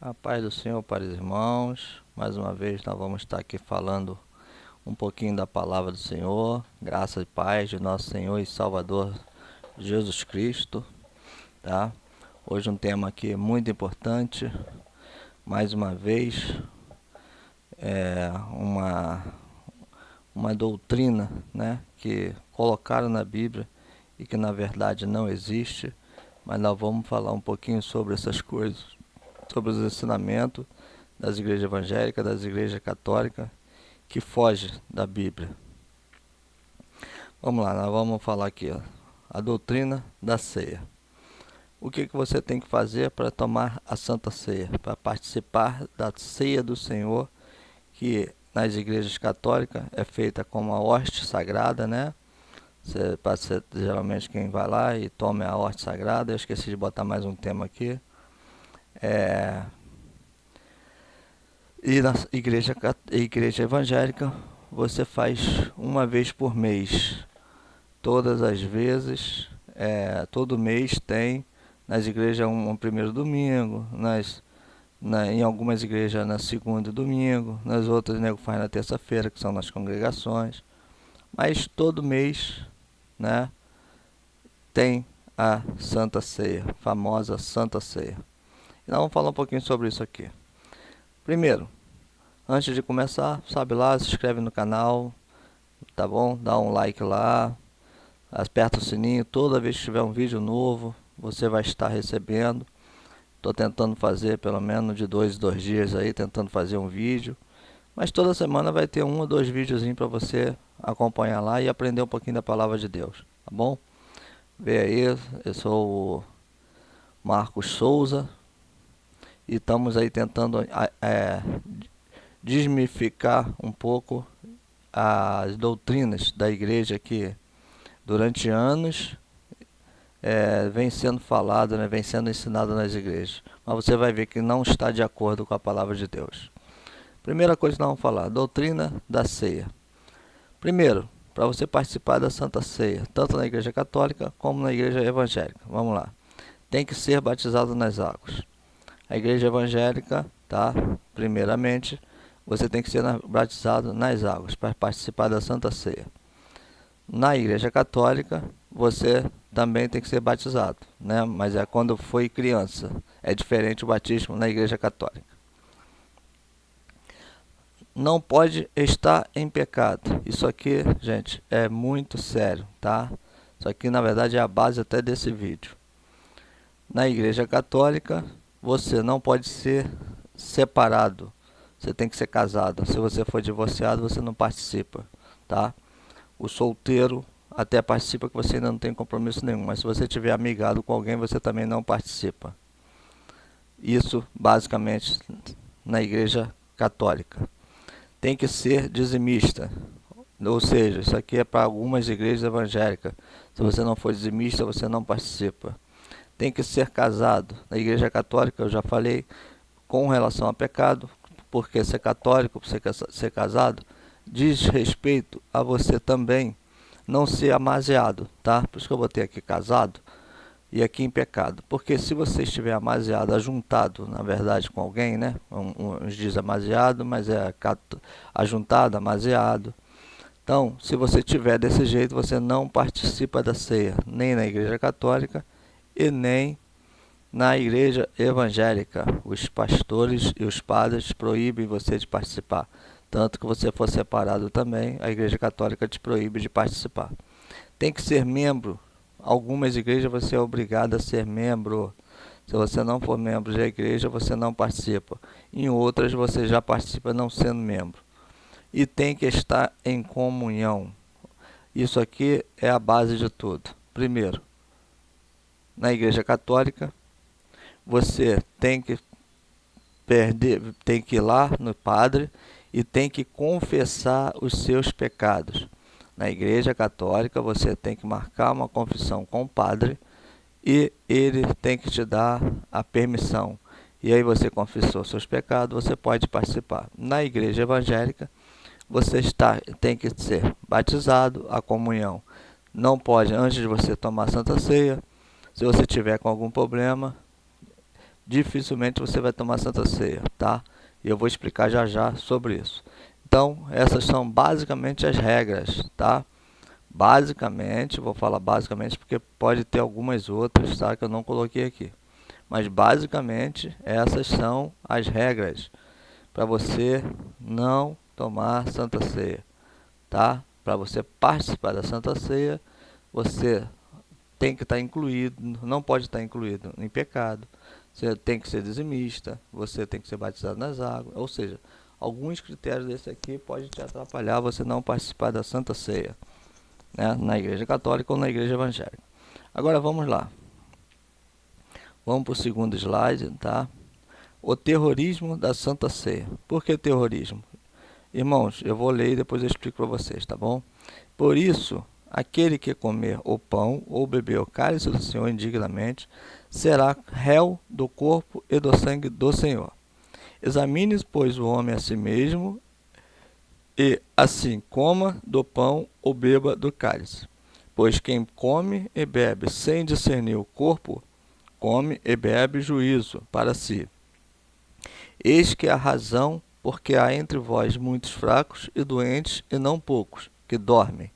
A paz do Senhor para os irmãos. Mais uma vez nós vamos estar aqui falando um pouquinho da palavra do Senhor. Graça e paz de nosso Senhor e Salvador Jesus Cristo, tá? Hoje um tema aqui muito importante. Mais uma vez, uma doutrina, né, que colocaram na Bíblia e que na verdade não existe. Mas nós vamos falar um pouquinho sobre essas coisas, sobre os ensinamentos das igrejas evangélicas, das igrejas católicas, que fogem da Bíblia. Vamos lá, nós vamos falar aqui, ó, a doutrina da ceia. O que você tem que fazer para tomar a Santa Ceia, para participar da ceia do Senhor, que nas igrejas católicas é feita com uma hoste sagrada, né? Geralmente quem vai lá e toma a hoste sagrada. Eu esqueci de botar mais um tema aqui. E na igreja evangélica você faz uma vez por mês. Todas as vezes, todo mês tem nas igrejas um primeiro domingo, em algumas igrejas na segunda domingo, nas outras faz na terça-feira, que são nas congregações. Mas todo mês, né, tem a Santa Ceia, famosa Santa Ceia. E nós vamos falar um pouquinho sobre isso aqui. Primeiro, antes de começar, sabe lá, se inscreve no canal, tá bom? Dá um like lá, aperta o sininho, toda vez que tiver um vídeo novo, você vai estar recebendo. Estou tentando fazer pelo menos de 2 em 2 dias aí, tentando fazer um vídeo. Mas toda semana vai ter 1 ou 2 videozinhos para você acompanhar lá e aprender um pouquinho da palavra de Deus, tá bom? Vê aí, eu sou o Marcos Souza e estamos aí tentando desmificar um pouco as doutrinas da igreja que durante anos vem sendo falado, né, vem sendo ensinado nas igrejas. Mas você vai ver que não está de acordo com a palavra de Deus. Primeira coisa que nós vamos falar, doutrina da ceia. Primeiro, para você participar da Santa Ceia, tanto na igreja católica como na igreja evangélica. Vamos lá. Tem que ser batizado nas águas. A igreja evangélica, tá? Primeiramente, você tem que ser batizado nas águas para participar da Santa Ceia. Na igreja católica, você também tem que ser batizado, né? Mas é quando foi criança. É diferente o batismo na igreja católica. Não pode estar em pecado. Isso aqui, gente, é muito sério, tá? Isso aqui, na verdade, é a base até desse vídeo. Na igreja católica, você não pode ser separado. Você tem que ser casado. Se você for divorciado, você não participa, tá? O solteiro até participa, que você ainda não tem compromisso nenhum. Mas se você tiver amigado com alguém, você também não participa. Isso, basicamente, na igreja católica. Tem que ser dizimista. Ou seja, isso aqui é para algumas igrejas evangélicas. Se você não for dizimista, você não participa. Tem que ser casado. Na igreja católica, eu já falei, com relação a pecado, porque ser católico, ser casado, diz respeito a você também não ser amaziado, tá? Por isso que eu botei aqui casado e aqui em pecado. Porque se você estiver amaziado, ajuntado, na verdade, com alguém, né? Uns diz amaziado, mas é ajuntado, amaziado. Então, se você tiver desse jeito, você não participa da ceia, nem na igreja católica e nem na igreja evangélica. Os pastores e os padres proíbem você de participar. Tanto que você for separado também, a igreja católica te proíbe de participar. Tem que ser membro. Algumas igrejas você é obrigado a ser membro. Se você não for membro da igreja, você não participa. Em outras, você já participa não sendo membro. E tem que estar em comunhão. Isso aqui é a base de tudo. Primeiro, na igreja católica, você tem que ir lá no padre e tem que confessar os seus pecados. Na igreja católica, você tem que marcar uma confissão com o padre e ele tem que te dar a permissão. E aí você confessou seus pecados, você pode participar. Na igreja evangélica, você tem que ser batizado, a comunhão. Não pode, antes de você tomar a Santa Ceia, se você tiver com algum problema, dificilmente você vai tomar Santa Ceia, tá? E eu vou explicar já já sobre isso. Então, essas são basicamente as regras, tá? Basicamente, vou falar basicamente porque pode ter algumas outras, tá? Que eu não coloquei aqui. Mas basicamente, essas são as regras para você não tomar Santa Ceia, tá? Para você participar da Santa Ceia, você tem que estar incluído, não pode estar incluído em pecado, você tem que ser dizimista, você tem que ser batizado nas águas, ou seja, alguns critérios desse aqui podem te atrapalhar você não participar da Santa Ceia, né, na Igreja Católica ou na Igreja Evangélica. Agora vamos lá. Vamos para o segundo slide, tá? O terrorismo da Santa Ceia. Por que terrorismo? Irmãos, eu vou ler e depois eu explico para vocês, tá bom? Por isso, aquele que comer o pão ou beber o cálice do Senhor indignamente, será réu do corpo e do sangue do Senhor. Examine, pois, o homem a si mesmo, e assim coma do pão ou beba do cálice. Pois quem come e bebe sem discernir o corpo, come e bebe juízo para si. Eis que a razão, porque há entre vós muitos fracos e doentes, e não poucos, que dormem.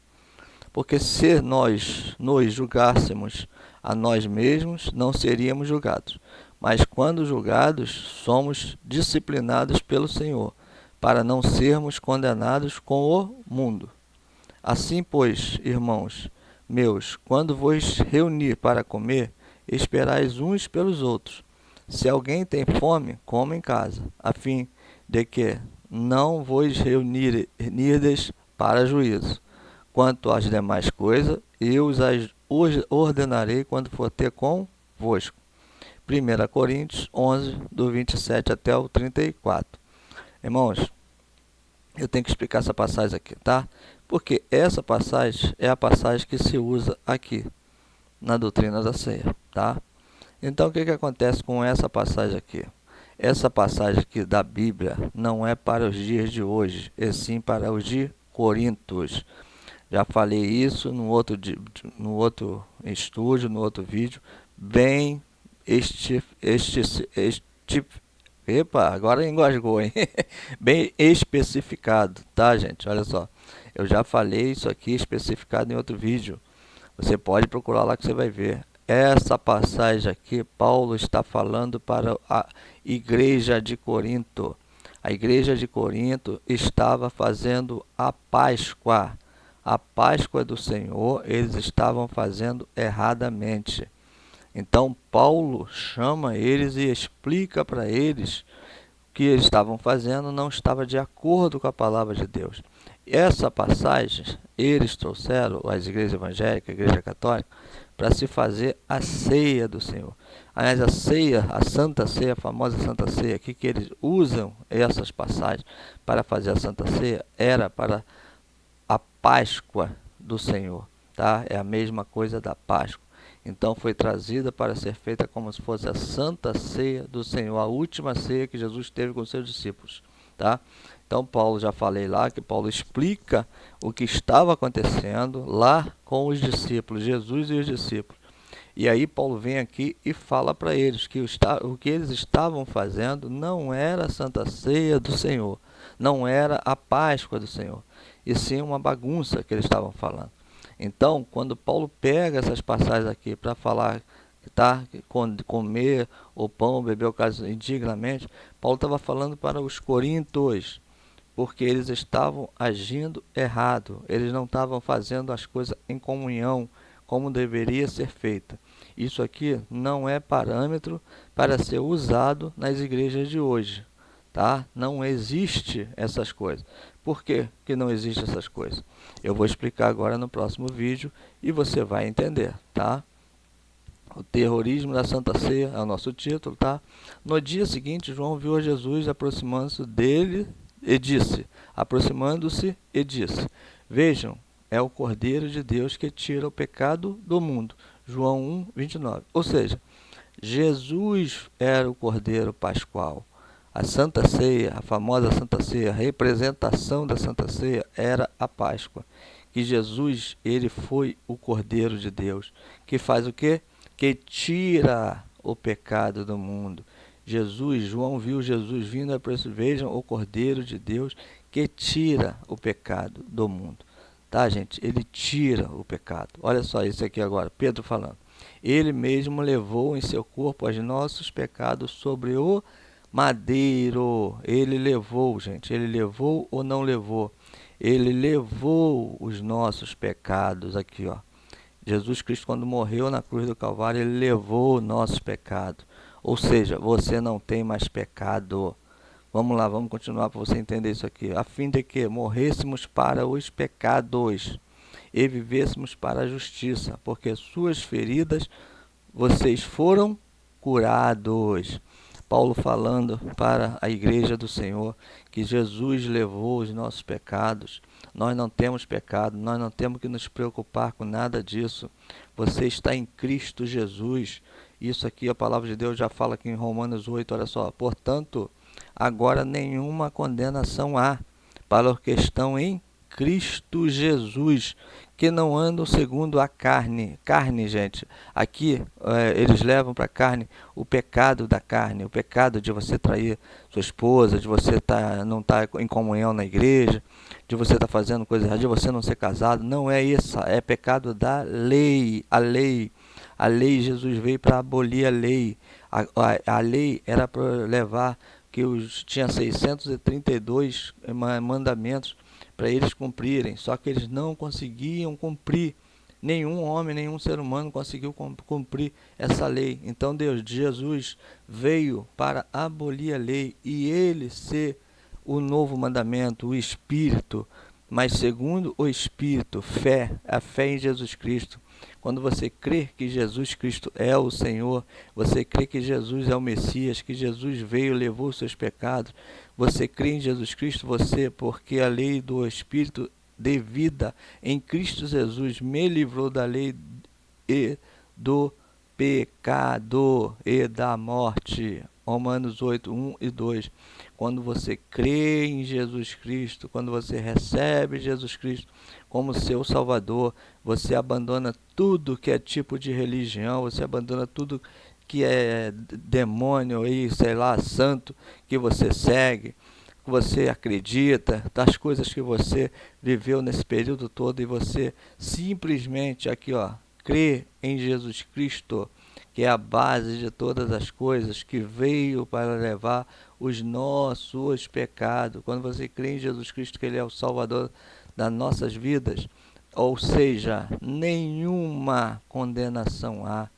Porque se nós nos julgássemos a nós mesmos, não seríamos julgados. Mas quando julgados, somos disciplinados pelo Senhor, para não sermos condenados com o mundo. Assim, pois, irmãos meus, quando vos reunir para comer, esperais uns pelos outros. Se alguém tem fome, coma em casa, a fim de que não vos reunirdes para juízo. Quanto às demais coisas, eu os ordenarei quando for ter convosco. 1 Coríntios 11, do 27 até o 34. Irmãos, eu tenho que explicar essa passagem aqui, tá? Porque essa passagem é a passagem que se usa aqui, na doutrina da ceia, tá? Então, o que acontece com essa passagem aqui? Essa passagem aqui da Bíblia não é para os dias de hoje, e sim para os de Corintos. Já falei isso no outro estúdio, no outro vídeo, bem epa, agora engasgou, hein? Bem especificado, tá, gente? Olha só, eu já falei isso aqui especificado em outro vídeo. Você pode procurar lá que você vai ver. Essa passagem aqui, Paulo está falando para a igreja de Corinto. A igreja de Corinto estava fazendo a Páscoa. A Páscoa do Senhor, eles estavam fazendo erradamente. Então, Paulo chama eles e explica para eles o que eles estavam fazendo não estava de acordo com a palavra de Deus. Essa passagem, eles trouxeram, as igrejas evangélicas, a igreja católica, para se fazer a ceia do Senhor. Aliás, a ceia, a Santa Ceia, a famosa Santa Ceia, aqui que eles usam essas passagens para fazer a Santa Ceia, era para a Páscoa do Senhor, tá? É a mesma coisa da Páscoa. Então foi trazida para ser feita como se fosse a Santa Ceia do Senhor, a última ceia que Jesus teve com seus discípulos, tá? Então Paulo, já falei lá que Paulo explica o que estava acontecendo lá com os discípulos, Jesus e os discípulos. E aí Paulo vem aqui e fala para eles que o que eles estavam fazendo não era a Santa Ceia do Senhor, não era a Páscoa do Senhor, e sim uma bagunça que eles estavam falando. Então, quando Paulo pega essas passagens aqui para falar que comer o pão, beber o cálice indignamente, Paulo estava falando para os coríntios, porque eles estavam agindo errado, eles não estavam fazendo as coisas em comunhão, como deveria ser feita. Isso aqui não é parâmetro para ser usado nas igrejas de hoje, tá? Não existe essas coisas. Por que que não existe essas coisas? Eu vou explicar agora no próximo vídeo e você vai entender, tá? O terrorismo da Santa Ceia é o nosso título, tá? No dia seguinte, João viu a Jesus aproximando-se dele e disse, vejam, é o Cordeiro de Deus que tira o pecado do mundo. João 1, 29. Ou seja, Jesus era o Cordeiro Pascual. A Santa Ceia, a famosa Santa Ceia, a representação da Santa Ceia era a Páscoa. Que Jesus, ele foi o Cordeiro de Deus, que faz o quê? Que tira o pecado do mundo, João viu Jesus vindo, vejam o Cordeiro de Deus que tira o pecado do mundo. Tá, gente? Ele tira o pecado. Olha só isso aqui agora, Pedro falando. Ele mesmo levou em seu corpo os nossos pecados sobre o madeiro. Ele levou, gente. Ele levou ou não levou? Ele levou os nossos pecados aqui, ó. Jesus Cristo, quando morreu na cruz do Calvário, ele levou o nosso pecado. Ou seja, você não tem mais pecado. Vamos lá, vamos continuar para você entender isso aqui. A fim de que morrêssemos para os pecados e vivêssemos para a justiça, porque suas feridas vocês foram curados. Paulo falando para a igreja do Senhor que Jesus levou os nossos pecados. Nós não temos pecado, nós não temos que nos preocupar com nada disso. Você está em Cristo Jesus. Isso aqui a palavra de Deus já fala aqui em Romanos 8, olha só. Portanto, agora nenhuma condenação há para os que estão em Cristo Jesus, que não andam segundo a carne. Carne, gente, aqui eles levam para a carne o pecado da carne, o pecado de você trair sua esposa, de você não estar em comunhão na igreja, de você estar fazendo coisa errada, de você não ser casado. Não é isso, é pecado da lei. A lei, Jesus veio para abolir a lei. A lei era para levar que tinha 632 mandamentos para eles cumprirem, só que eles não conseguiam cumprir. Nenhum homem, nenhum ser humano conseguiu cumprir essa lei. Então Jesus veio para abolir a lei e ele ser o novo mandamento, o Espírito. Mas segundo o Espírito, a fé em Jesus Cristo. Quando você crê que Jesus Cristo é o Senhor, você crê que Jesus é o Messias, que Jesus veio e levou os seus pecados, você crê em Jesus Cristo, porque a lei do Espírito de vida em Cristo Jesus me livrou da lei e do pecado e da morte. Romanos 8, 1 e 2. Quando você crê em Jesus Cristo, quando você recebe Jesus Cristo como seu Salvador, você abandona tudo que é tipo de religião, você abandona tudo que é demônio e, sei lá, santo que você segue, que você acredita, das coisas que você viveu nesse período todo, e você simplesmente aqui, ó, crê em Jesus Cristo, que é a base de todas as coisas, que veio para levar os nossos pecados. Quando você crê em Jesus Cristo, que ele é o Salvador das nossas vidas, ou seja, nenhuma condenação há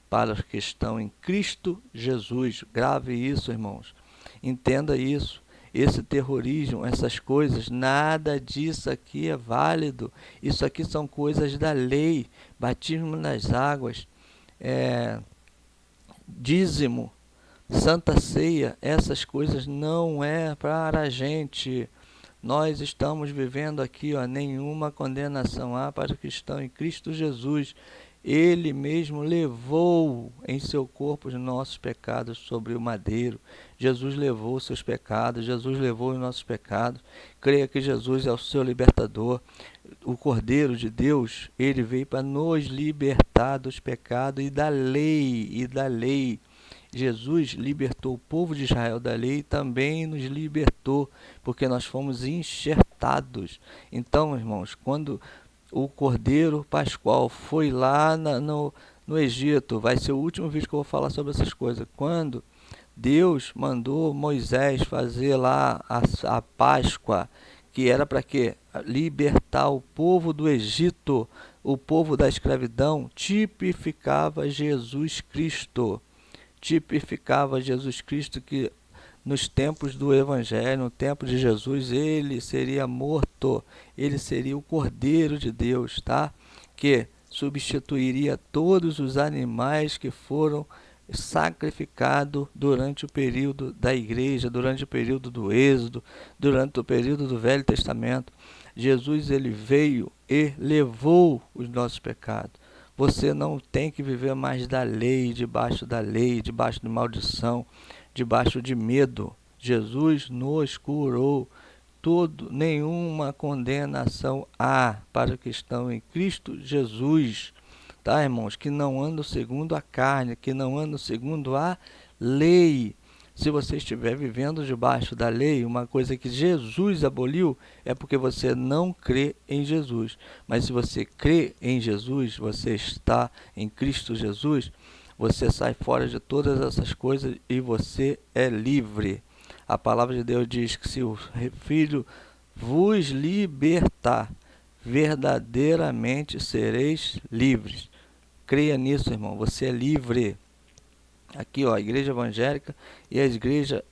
para os que estão em Cristo Jesus. Grave isso, irmãos. Entenda isso. Esse terrorismo, essas coisas, nada disso aqui é válido. Isso aqui são coisas da lei. Batismo nas águas, dízimo, Santa Ceia, essas coisas não é para a gente. Nós estamos vivendo aqui, ó, nenhuma condenação há para os que estão em Cristo Jesus. Ele mesmo levou em seu corpo os nossos pecados sobre o madeiro. Jesus levou os seus pecados, Jesus levou os nossos pecados. Creia que Jesus é o seu libertador. O Cordeiro de Deus, ele veio para nos libertar dos pecados e da lei. Jesus libertou o povo de Israel da lei e também nos libertou, porque nós fomos enxertados. Então, irmãos, quando o Cordeiro Pascual foi lá no Egito, vai ser o último vídeo que eu vou falar sobre essas coisas, quando Deus mandou Moisés fazer lá a Páscoa, que era para quê? Libertar o povo do Egito, o povo da escravidão, tipificava Jesus Cristo. Tipificava Jesus Cristo, que nos tempos do Evangelho, no tempo de Jesus, ele seria morto, ele seria o Cordeiro de Deus, tá? Que substituiria todos os animais que foram sacrificados durante o período da igreja, durante o período do Êxodo, durante o período do Velho Testamento. Jesus, ele veio e levou os nossos pecados. Você não tem que viver mais da lei, debaixo de maldição, debaixo de medo. Jesus nos curou. Nenhuma condenação há para os que estão em Cristo Jesus. Tá, irmãos? Que não andam segundo a carne, que não andam segundo a lei. Se você estiver vivendo debaixo da lei, uma coisa que Jesus aboliu, é porque você não crê em Jesus. Mas se você crê em Jesus, você está em Cristo Jesus, você sai fora de todas essas coisas e você é livre. A palavra de Deus diz que se o Filho vos libertar, verdadeiramente sereis livres. Creia nisso, irmão, você é livre. Aqui, ó, a igreja evangélica e a igreja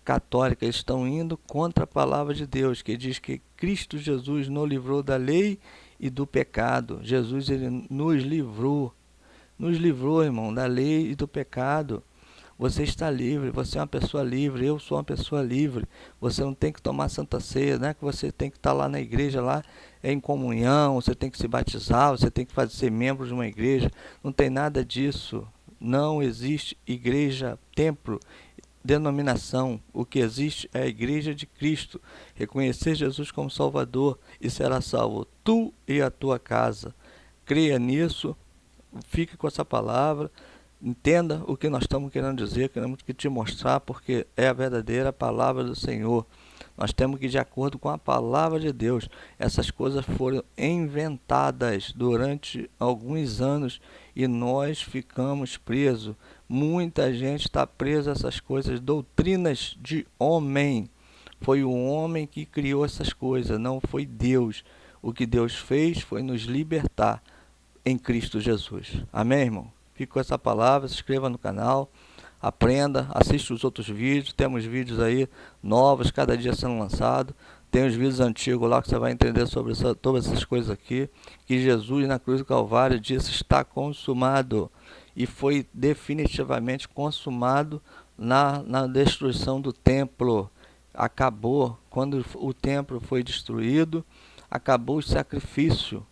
católica estão indo contra a palavra de Deus, que diz que Cristo Jesus nos livrou da lei e do pecado. Jesus, ele nos livrou, irmão, da lei e do pecado. Você está livre, você é uma pessoa livre, eu sou uma pessoa livre. Você não tem que tomar santa ceia, não é que você tem que estar lá na igreja, lá em comunhão, você tem que se batizar, você tem que ser membro de uma igreja. Não tem nada disso. Não existe igreja, templo, denominação. O que existe é a igreja de Cristo. Reconhecer Jesus como Salvador e será salvo tu e a tua casa. Creia nisso, fique com essa palavra. Entenda o que nós estamos querendo dizer, queremos te mostrar, porque é a verdadeira palavra do Senhor. Nós temos que ir de acordo com a palavra de Deus. Essas coisas foram inventadas durante alguns anos e nós ficamos presos. Muita gente está presa a essas coisas, doutrinas de homem. Foi o homem que criou essas coisas, não foi Deus. O que Deus fez foi nos libertar em Cristo Jesus. Amém, irmão? Fique com essa palavra, se inscreva no canal, aprenda, assista os outros vídeos, temos vídeos aí novos, cada dia sendo lançado. Tem os vídeos antigos lá que você vai entender sobre todas essas coisas aqui, que Jesus na cruz do Calvário disse: está consumado, e foi definitivamente consumado na destruição do templo. Acabou, quando o templo foi destruído, acabou o sacrifício.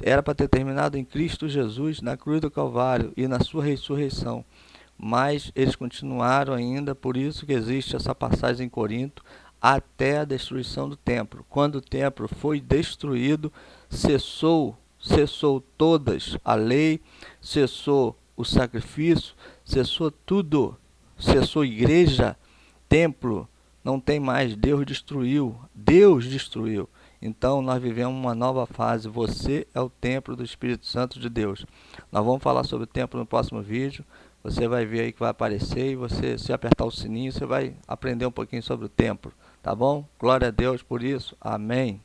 Era para ter terminado em Cristo Jesus, na cruz do Calvário e na sua ressurreição. Mas eles continuaram ainda, por isso que existe essa passagem em Corinto, até a destruição do templo. Quando o templo foi destruído, cessou todas a lei, cessou o sacrifício, cessou tudo, cessou igreja, templo, não tem mais, Deus destruiu. Então nós vivemos uma nova fase. Você é o templo do Espírito Santo de Deus. Nós vamos falar sobre o templo no próximo vídeo. Você vai ver aí que vai aparecer, e você, se apertar o sininho, você vai aprender um pouquinho sobre o templo. Tá bom? Glória a Deus por isso. Amém.